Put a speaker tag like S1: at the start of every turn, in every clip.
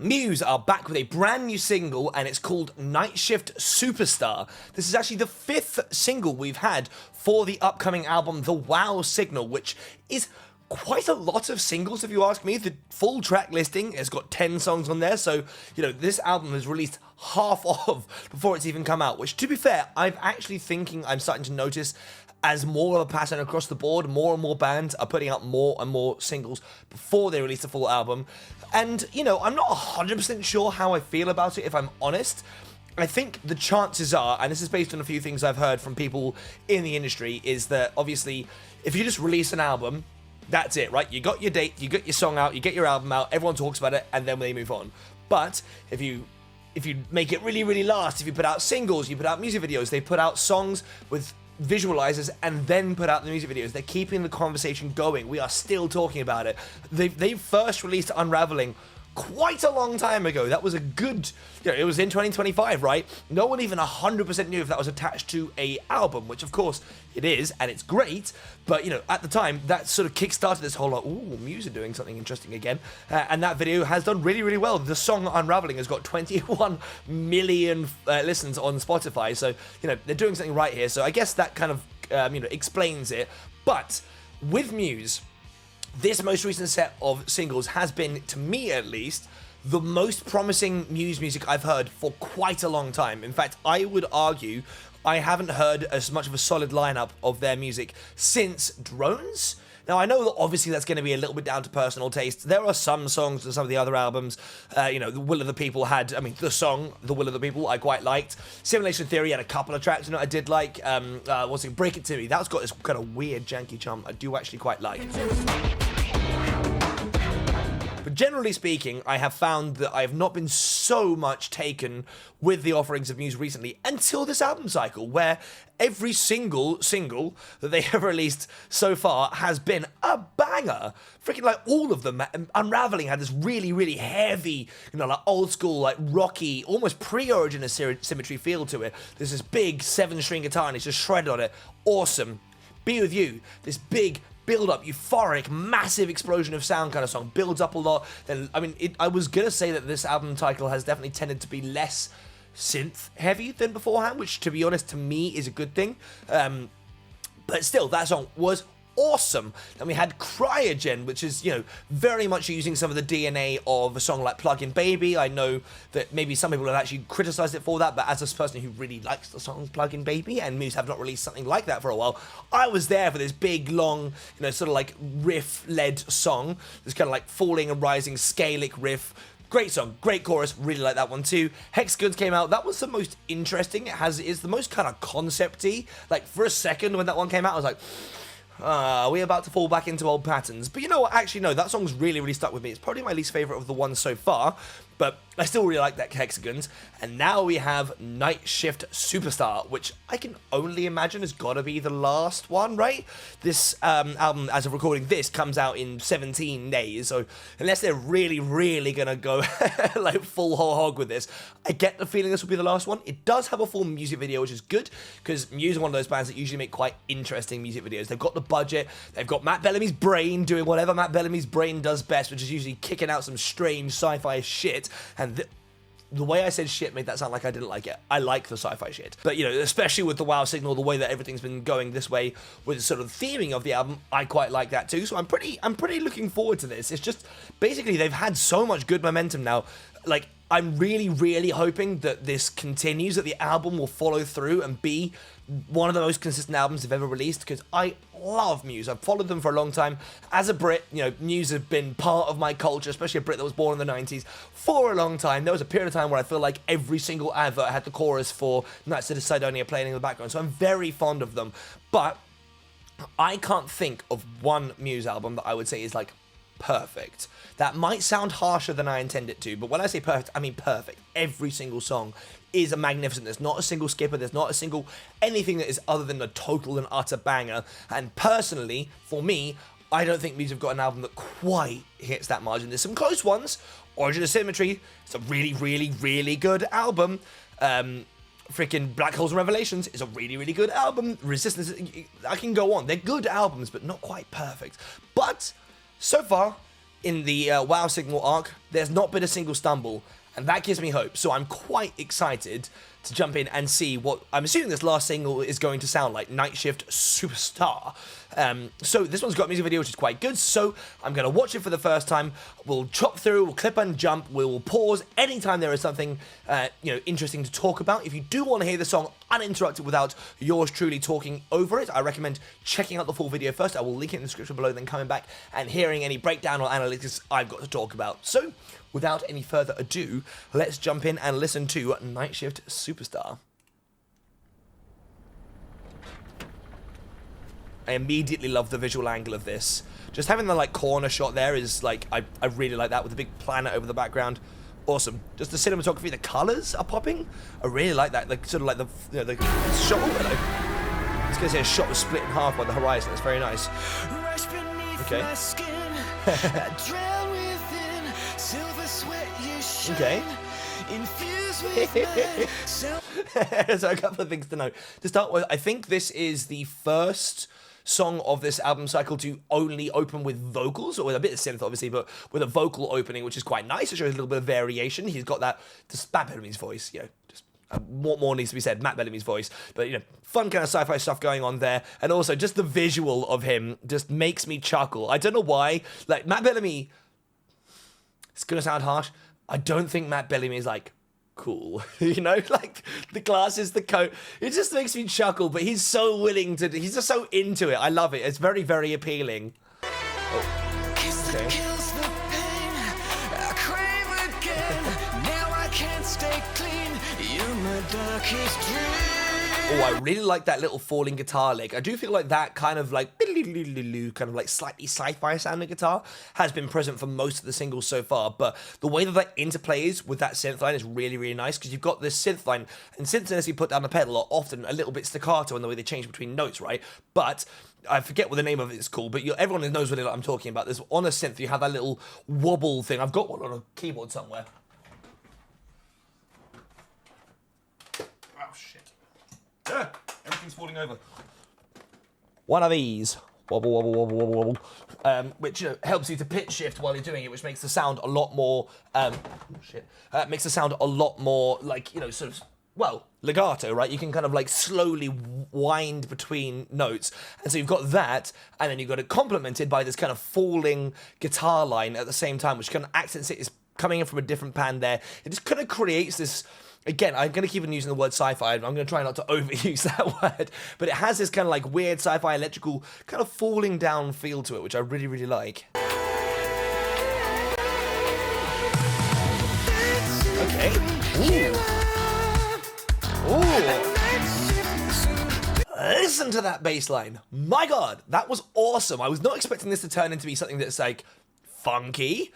S1: Muse are back with a brand new single, and it's called Nightshift Superstar. This is actually the 5th single we've had for the upcoming album, The Wow Signal, which is quite a lot of singles if you ask me. The full track listing has got 10 songs on there, so, this album has released half of before it's even come out, which, to be fair, I'm starting to notice as more of a pattern across the board. More and more bands are putting out more and more singles before they release the full album. And, I'm not 100% sure how I feel about it, if I'm honest. I think the chances are, and this is based on a few things I've heard from people in the industry, is that obviously if you just release an album, that's it, right? You got your date, you get your song out, you get your album out, everyone talks about it, and then they move on. But if you make it really, really last, if you put out singles, you put out music videos, they put out songs with visualizers and then put out the music videos. They're keeping the conversation going. We are still talking about it. They first released Unraveling quite a long time ago. That was a good, it was in 2025, right? No one even 100% knew if that was attached to a album, which of course it is, and it's great, but at the time, that sort of kickstarted this whole, Muse are doing something interesting again, and that video has done really, really well. The song Unraveling has got 21 million listens on Spotify, so, they're doing something right here, so I guess that kind of, explains it. But with Muse, this most recent set of singles has been, to me at least, the most promising Muse music I've heard for quite a long time. In fact, I would argue I haven't heard as much of a solid lineup of their music since Drones. Now, I know that obviously that's going to be a little bit down to personal taste. There are some songs on some of the other albums, The Will of the People the song, The Will of the People, I quite liked. Simulation Theory had a couple of tracks, I did like. Break It To Me, that's got this kind of weird, janky charm I do actually quite like. But generally speaking, I have found that I have not been so much taken with the offerings of Muse recently until this album cycle, where every single that they have released so far has been a banger. Freaking like all of them. Unraveling had this really, really heavy, like old school, like rocky, almost pre-Origin of Symmetry feel to it. There's this big 7-string guitar and it's just shredded on it. Awesome. Be With You, this big build-up, euphoric, massive explosion of sound kind of song, builds up a lot. Then, I was gonna say that this album title has definitely tended to be less synth-heavy than beforehand, which, to be honest, to me is a good thing. But still, that song was awesome. Then we had Cryogen, which is, very much using some of the DNA of a song like Plug-in Baby. I know that maybe some people have actually criticized it for that, but as a person who really likes the song Plug-in Baby, and Muse have not released something like that for a while, I was there for this big, long, sort of like riff-led song. This kind of like falling and rising, scalic riff. Great song, great chorus, really like that one too. Hexagons came out, that was the most interesting. It's the most kind of concept-y. Like, for a second when that one came out, I was like, are we about to fall back into old patterns? But you know what? Actually, no, that song's really, really stuck with me. It's probably my least favorite of the ones so far, but I still really like that Hexagons. And now we have Nightshift Superstar, which I can only imagine has got to be the last one, right? This album, as of recording this, comes out in 17 days, so unless they're really, really gonna go like full whole hog with this, I get the feeling this will be the last one. It does have a full music video, which is good, because Muse are one of those bands that usually make quite interesting music videos. They've got the budget, they've got Matt Bellamy's brain doing whatever Matt Bellamy's brain does best, which is usually kicking out some strange sci-fi shit, and the way I said shit made that sound like I didn't like it. I like the sci-fi shit. But, especially with the Wow Signal, the way that everything's been going this way with the sort of theming of the album, I quite like that too. So I'm pretty looking forward to this. It's just, basically, they've had so much good momentum now. Like, I'm really, really hoping that this continues, that the album will follow through and be one of the most consistent albums they've ever released, because I love Muse. I've followed them for a long time. As a Brit, Muse have been part of my culture, especially a Brit that was born in the 90s, for a long time. There was a period of time where I feel like every single advert had the chorus for Nights of Sidonia playing in the background, so I'm very fond of them. But I can't think of one Muse album that I would say is, like, perfect. That might sound harsher than I intend it to, but when I say perfect, I mean perfect. Every single song is a magnificent. There's not a single skipper, there's not a single anything that is other than a total and utter banger. And personally, for me, I don't think Muse have got an album that quite hits that margin. There's some close ones. Origin of Symmetry, it's a really, really, really good album. Freaking Black Holes and Revelations is a really, really good album. Resistance, I can go on. They're good albums, but not quite perfect. But so far, in the WoW Signal arc, there's not been a single stumble, and that gives me hope. So I'm quite excited to jump in and see what I'm assuming this last single is going to sound like, Nightshift Superstar. So this one's got a music video, which is quite good, so I'm going to watch it for the first time. We'll chop through, we'll clip and jump, we'll pause anytime there is something interesting to talk about. If you do want to hear the song uninterrupted without yours truly talking over it, I recommend checking out the full video first. I will link it in the description below, then coming back and hearing any breakdown or analytics I've got to talk about. So, without any further ado, let's jump in and listen to Nightshift Superstar. I immediately love the visual angle of this. Just having the corner shot there is I really like that with the big planet over the background. Awesome. Just the cinematography, the colors are popping. I really like that. Sort of the shot. I was gonna say a shot was split in half by the horizon. That's very nice. Okay. Okay. So a couple of things to note. To start with, I think this is the first song of this album cycle to only open with vocals, or with a bit of synth obviously, but with a vocal opening, which is quite nice. It shows a little bit of variation. He's got that, just Matt Bellamy's voice, just what more needs to be said, Matt Bellamy's voice, but fun kind of sci-fi stuff going on there, and also just the visual of him just makes me chuckle. I don't know why, Matt Bellamy, it's gonna sound harsh, I don't think Matt Bellamy is cool, the glasses, the coat, it just makes me chuckle, but he's so willing to, he's just so into it. I love it. It's very, very appealing. Oh, okay. Oh, I really like that little falling guitar lick. I do feel like that kind of slightly sci-fi sounding guitar has been present for most of the singles so far, but the way that interplays with that synth line is really, really nice, because you've got this synth line, and synths unless you put down the pedal are often a little bit staccato in the way they change between notes, right? But I forget what the name of it is called, but everyone knows what I'm talking about. There's on a synth, you have that little wobble thing. I've got one on a keyboard somewhere. Oh, shit. Everything's falling over. One of these. Wobble, wobble, wobble, wobble, wobble. Which helps you to pitch shift while you're doing it, which makes the sound a lot more... makes the sound a lot more, sort of... Well, legato, right? You can kind of slowly wind between notes. And so you've got that, and then you've got it complemented by this kind of falling guitar line at the same time, which kind of accents it. Is coming in from a different pan there. It just kind of creates this... Again, I'm going to keep on using the word sci-fi. I'm going to try not to overuse that word. But it has this kind of weird sci-fi electrical kind of falling down feel to it, which I really, really like. Okay. Ooh. Ooh. Listen to that bass line. My God, that was awesome. I was not expecting this to turn into be something that's funky.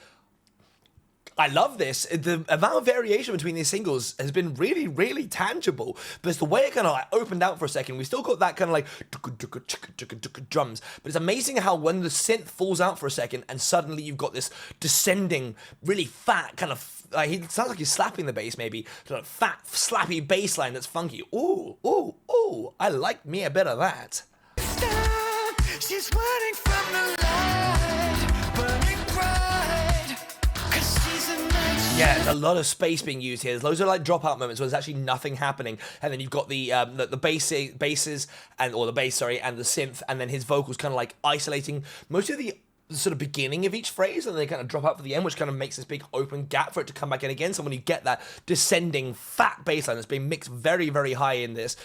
S1: I love this. The amount of variation between these singles has been really, really tangible. But it's the way it kind of opened out for a second. We still got that kind of drums. But it's amazing how when the synth falls out for a second and suddenly you've got this descending, really fat kind of... it sounds like he's slapping the bass maybe. Sort of fat, slappy bass line that's funky. Ooh, ooh, ooh. I like me a bit of that. She's running from the light, burning bright. Yeah, there's a lot of space being used here. There's loads of dropout moments where there's actually nothing happening, and then you've got the basses and the bass, and the synth, and then his vocals kind of isolating most of the sort of beginning of each phrase, and they kind of drop out for the end, which kind of makes this big open gap for it to come back in again. So when you get that descending fat bass line that's being mixed very, very high in this,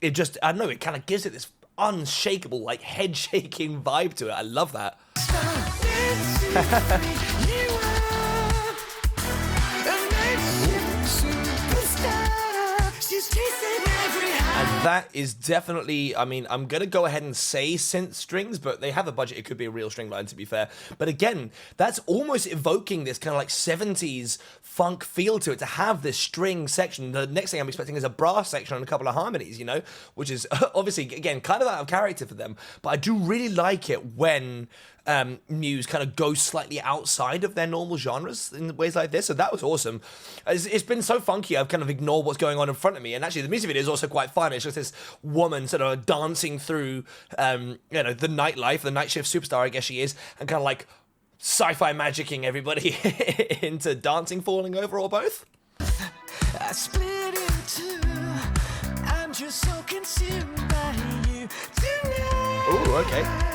S1: it just, I don't know, it kind of gives it this unshakable, head-shaking vibe to it. I love that. And that is definitely, I mean, I'm going to go ahead and say synth strings, but they have a budget. It could be a real string line, to be fair. But again, that's almost evoking this kind of 70s funk feel to it, to have this string section. The next thing I'm expecting is a brass section and a couple of harmonies, which is obviously, again, kind of out of character for them. But I do really like it when Muse kind of goes slightly outside of their normal genres in ways like this. So that was awesome. It's been so funky, I've kind of ignored what's going on in front of me. And actually, the music video is also quite fun. It's just this woman sort of dancing through, the nightlife, the Nightshift Superstar, I guess she is, and kind of sci-fi magicking everybody into dancing, falling over, or both.
S2: I split in two. I'm just so consumed by you tonight.
S1: Ooh, okay.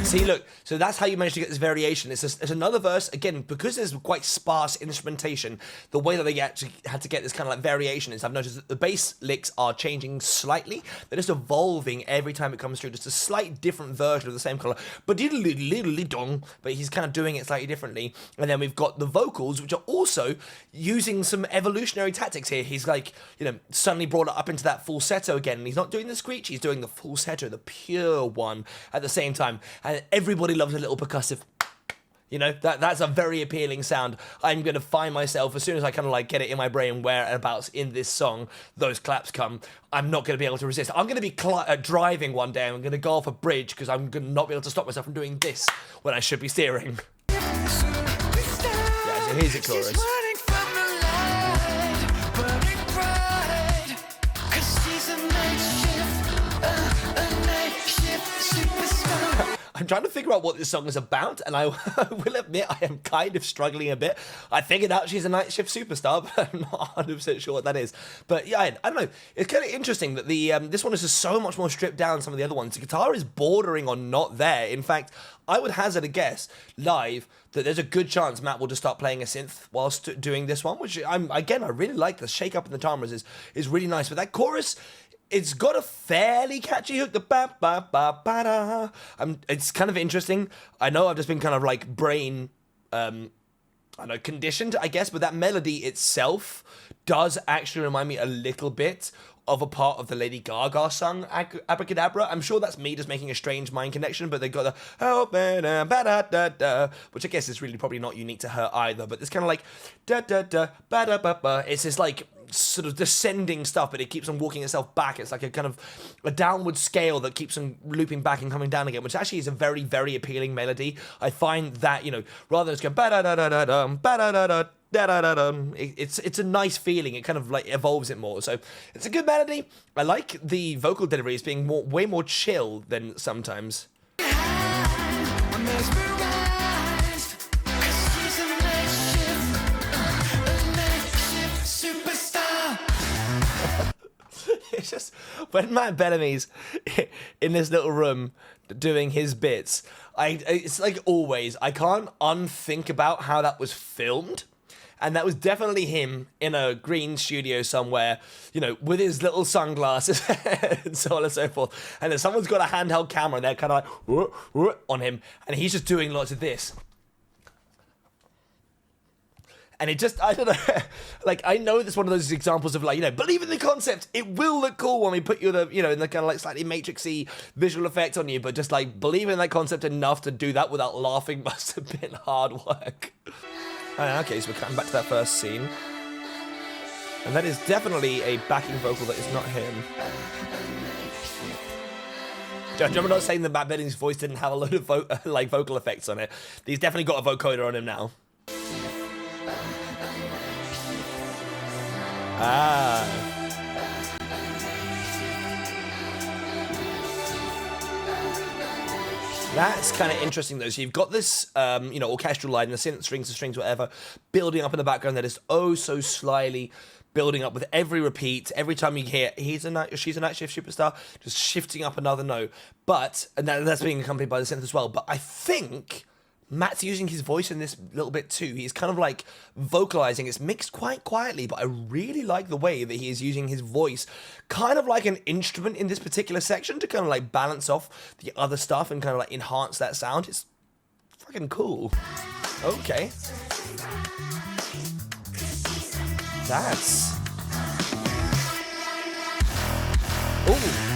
S1: See, look, so that's how you manage to get this variation. It's another verse, again, because there's quite sparse instrumentation, the way that they actually had to get this kind of like variation is I've noticed that the bass licks are changing slightly. They're just evolving every time it comes through, just a slight different version of the same color. But he's kind of doing it slightly differently. And then we've got the vocals, which are also using some evolutionary tactics here. He's like, suddenly brought it up into that falsetto again. And he's not doing the screech, he's doing the falsetto, the pure one at the same time. And everybody loves a little percussive. That's a very appealing sound. I'm going to find myself, as soon as I kind of like get it in my brain whereabouts in this song those claps come, I'm not going to be able to resist. I'm going to be driving one day and I'm going to go off a bridge because I'm going to not be able to stop myself from doing this when I should be steering. Yeah, so here's the chorus. I'm trying to figure out what this song is about, and I will admit I am kind of struggling a bit. I figured out she's a Nightshift Superstar, but I'm not 100% sure what that is. But yeah, I don't know. It's kind of interesting that this one is just so much more stripped down than some of the other ones. The guitar is bordering on not there. In fact, I would hazard a guess live that there's a good chance Matt will just start playing a synth whilst doing this one, which I really like. The shake up in the timbres is really nice. But that chorus, it's got a fairly catchy hook, the ba ba ba ba da. It's kind of interesting. I know I've just been kind of like brain, conditioned, I guess, but that melody itself does actually remind me a little bit of a part of the Lady Gaga song, Abracadabra. I'm sure that's me just making a strange mind connection, but they got the oh, ba da ba da da da, which I guess is really probably not unique to her either, but it's kind of like da da da ba da ba ba. It's this like sort of descending stuff, but it keeps on walking itself back. It's like a kind of a downward scale that keeps on looping back and coming down again, which actually is a very, very appealing melody. I find that, rather than just go ba da da da da da ba da da da da da da da, it's a nice feeling. It kind of like evolves it more. So it's a good melody. I like the vocal delivery as being way more chill than sometimes. It's just when Matt Bellamy's in this little room doing his bits, it's like always, I can't unthink about how that was filmed. And that was definitely him in a green studio somewhere, with his little sunglasses and so on and so forth. And then someone's got a handheld camera and they're kind of like on him. And he's just doing lots of this. And it just, I don't know, like, I know it's one of those examples of like, believe in the concept. It will look cool when we put you in the kind of like slightly matrixy visual effect on you, but just like believe in that concept enough to do that without laughing must have been hard work. Okay, so we're cutting back to that first scene. And that is definitely a backing vocal that is not him. I'm not saying that Matt Belling's voice didn't have a load of vocal effects on it. He's definitely got a vocoder on him now. That's kind of interesting though. So you've got this, orchestral line, the synth strings, the strings, whatever, building up in the background that is oh so slyly building up with every repeat. Every time you hear she's a Nightshift Superstar, just shifting up another note. And that's being accompanied by the synth as well. But I think Matt's using his voice in this little bit too. He's kind of like vocalizing. It's mixed quite quietly, but I really like the way that he is using his voice kind of like an instrument in this particular section to kind of like balance off the other stuff and kind of like enhance that sound. It's fucking cool. Okay. That's... Ooh.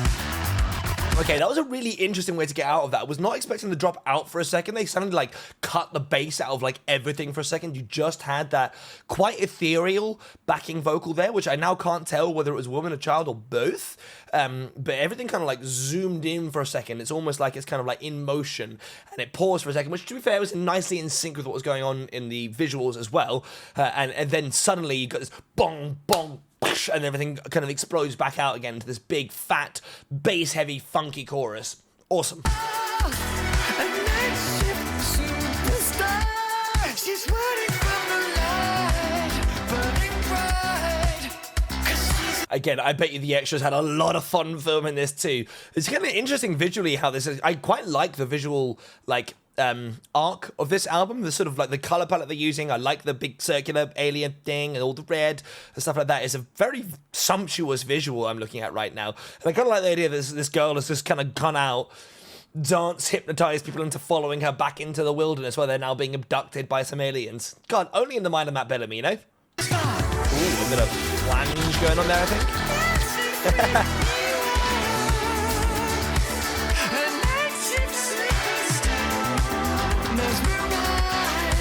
S1: Okay, that was a really interesting way to get out of that. I was not expecting to drop out for a second. They suddenly like cut the bass out of like everything for a second. You just had that quite ethereal backing vocal there, which I now can't tell whether it was a woman, a child, or both. But everything kind of like zoomed in for a second. It's almost like it's kind of like in motion, and it paused for a second, which to be fair was nicely in sync with what was going on in the visuals as well. And then suddenly you got this bong, bong, and everything kind of explodes back out again into this big, fat, bass-heavy, funky chorus. Awesome. Again, I bet you the extras had a lot of fun filming this too. It's kind of interesting visually how this is. I quite like the visual, like, arc of this album, the sort of like the color palette they're using. I like the big circular alien thing and all the red and stuff like that. It's a very sumptuous visual I'm looking at right now, and I kind of like the idea that this girl has just kind of gone out, dance, hypnotize people into following her back into the wilderness where they're now being abducted by some aliens. God, only in the mind of Matt Bellamy, you know. Ooh, a bit of flange going on there, I think.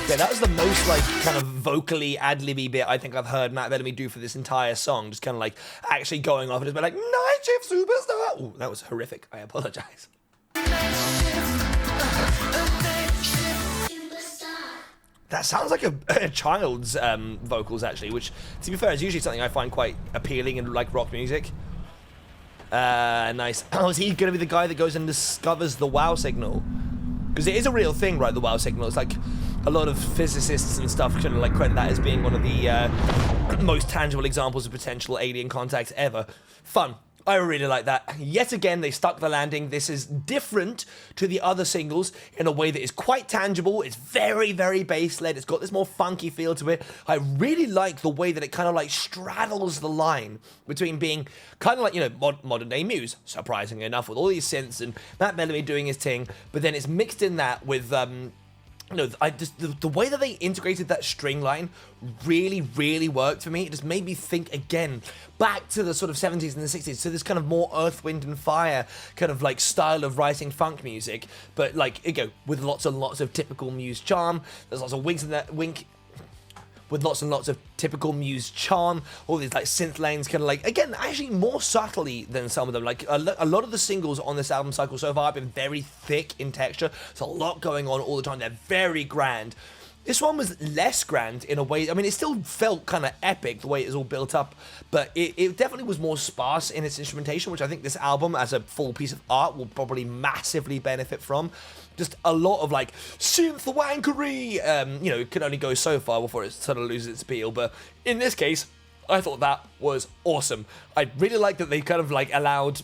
S1: Yeah, that was the most, like, kind of vocally ad-libby bit I think I've heard Matt Bellamy do for this entire song. Just kind of, like, actually going off and just be like, Nightshift Superstar! Ooh, that was horrific. I apologize. That sounds like a child's vocals, actually, which, to be fair, is usually something I find quite appealing in, like, rock music. Nice. Oh, is he going to be the guy that goes and discovers the wow signal? Because it is a real thing, right, the wow signal. It's like a lot of physicists and stuff kind of like credit that as being one of the most tangible examples of potential alien contact ever. Fun. I really like that. Yet again, they stuck the landing. This is different to the other singles in a way that is quite tangible. It's very, very bass-led. It's got this more funky feel to it. I really like the way that it kind of like straddles the line between being kind of like, you know, modern-day Muse, surprisingly enough, with all these synths and Matt Bellamy doing his thing, but then it's mixed in that with you know, the way that they integrated that string line really, really worked for me. It just made me think again back to the sort of 70s and the 60s, so this kind of more Earth, Wind and Fire kind of like style of writing funk music, but like, you know, with lots and lots of typical Muse charm. There's lots of winks in that with lots and lots of typical Muse charm, all these like synth lanes kind of like, again, actually more subtly than some of them. Like a lot of the singles on this album cycle so far have been very thick in texture. There's a lot going on all the time. They're very grand. This one was less grand in a way. I mean, it still felt kind of epic the way it was all built up, but it definitely was more sparse in its instrumentation, which I think this album as a full piece of art will probably massively benefit from. Just a lot of like synth wankery, you know, it can only go so far before it sort of loses its appeal, but in this case, I thought that was awesome. I really like that they kind of like allowed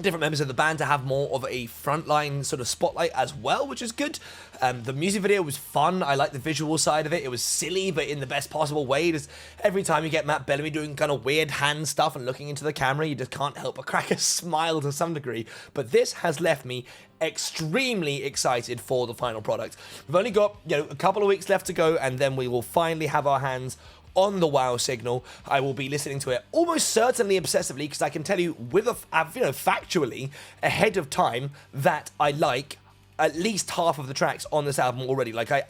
S1: different members of the band to have more of a frontline sort of spotlight as well, which is good. The music video was fun. I like the visual side of it. It was silly, but in the best possible way. Just every time you get Matt Bellamy doing kind of weird hand stuff and looking into the camera, you just can't help but crack a smile to some degree. But this has left me extremely excited for the final product. We've only got, you know, a couple of weeks left to go, and then we will finally have our hands on the wow signal. I will be listening to it almost certainly obsessively, because I can tell you with factually ahead of time that I like at least half of the tracks on this album already. Like I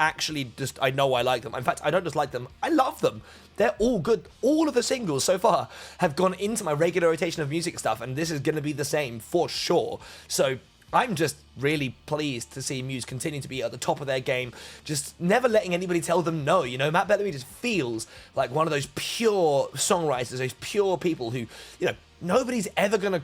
S1: know I like them. In fact, I don't just like them, I love them. They're all good. All of the singles so far have gone into my regular rotation of music stuff, and this is going to be the same for sure. So I'm just really pleased to see Muse continue to be at the top of their game, just never letting anybody tell them no. You know, Matt Bellamy just feels like one of those pure songwriters, those pure people who, you know, nobody's ever going to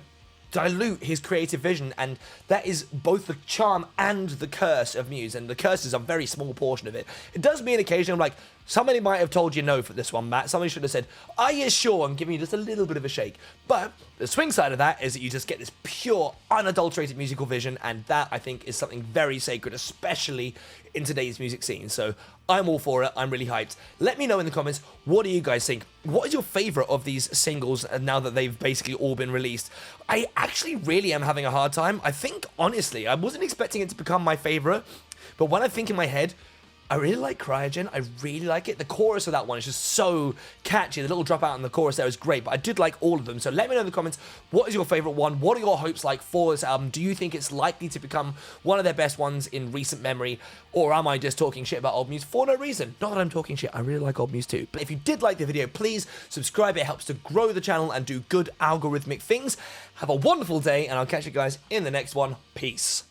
S1: dilute his creative vision, and that is both the charm and the curse of Muse, and the curse is a very small portion of it. It does mean occasionally I'm like, somebody might have told you no for this one, Matt. Somebody should have said, are you sure, and giving you just a little bit of a shake. But the swing side of that is that you just get this pure, unadulterated musical vision, and that, I think, is something very sacred, especially in today's music scene. So I'm all for it. I'm really hyped. Let me know in the comments, what do you guys think? What is your favorite of these singles now that they've basically all been released? I actually really am having a hard time. I think, honestly, I wasn't expecting it to become my favorite, but when I think in my head, I really like Cryogen. I really like it. The chorus of that one is just so catchy. The little dropout in the chorus there is great, but I did like all of them. So let me know in the comments, what is your favorite one? What are your hopes like for this album? Do you think it's likely to become one of their best ones in recent memory? Or am I just talking shit about old Muse for no reason? Not that I'm talking shit. I really like old Muse too. But if you did like the video, please subscribe. It helps to grow the channel and do good algorithmic things. Have a wonderful day, and I'll catch you guys in the next one. Peace.